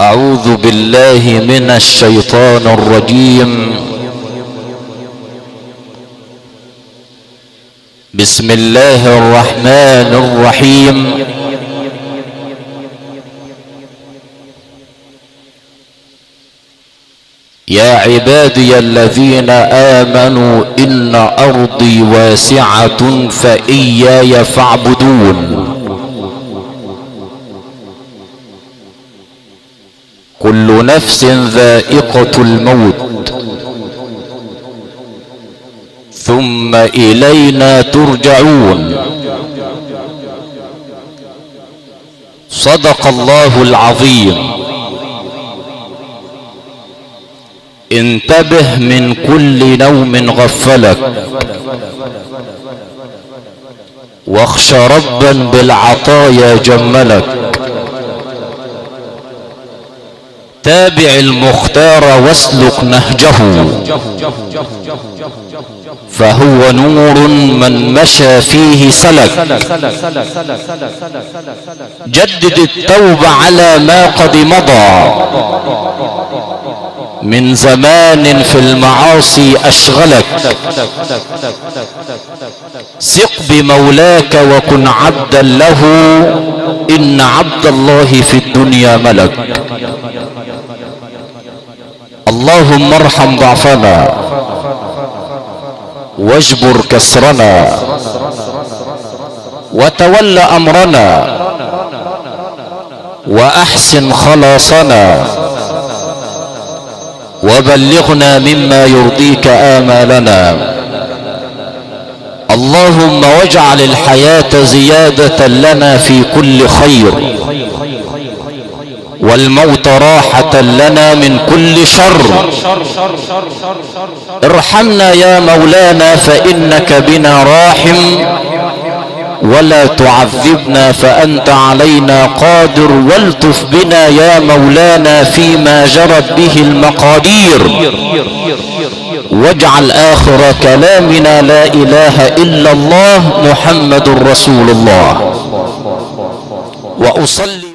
أعوذ بالله من الشيطان الرجيم. بسم الله الرحمن الرحيم. يا عبادي الذين آمنوا إن أرضي واسعة فإياي فاعبدون. كل نفس ذائقة الموت ثم إلينا ترجعون. صدق الله العظيم. انتبه من كل نوم غفلك، واخش ربا بالعطايا جملك. تابع المختار واسلك نهجه، فهو نور من مشى فيه سلك. جدد التوبة على ما قد مضى من زمان في المعاصي أشغلك. ثق بمولاك وكن عبدا له، إن عبد الله في الدنيا ملك. اللهم ارحم ضعفنا واجبر كسرنا وتول أمرنا وأحسن خلاصنا وبلغنا مما يرضيك آمالنا. اللهم واجعل الحياة زيادة لنا في كل خير، والموت راحة لنا من كل شر. ارحمنا يا مولانا فإنك بنا راحم، ولا تعذبنا فأنت علينا قادر. والطف بنا يا مولانا فيما جرت به المقادير، واجعل آخر كلامنا لا إله إلا الله محمد رسول الله. وأصلي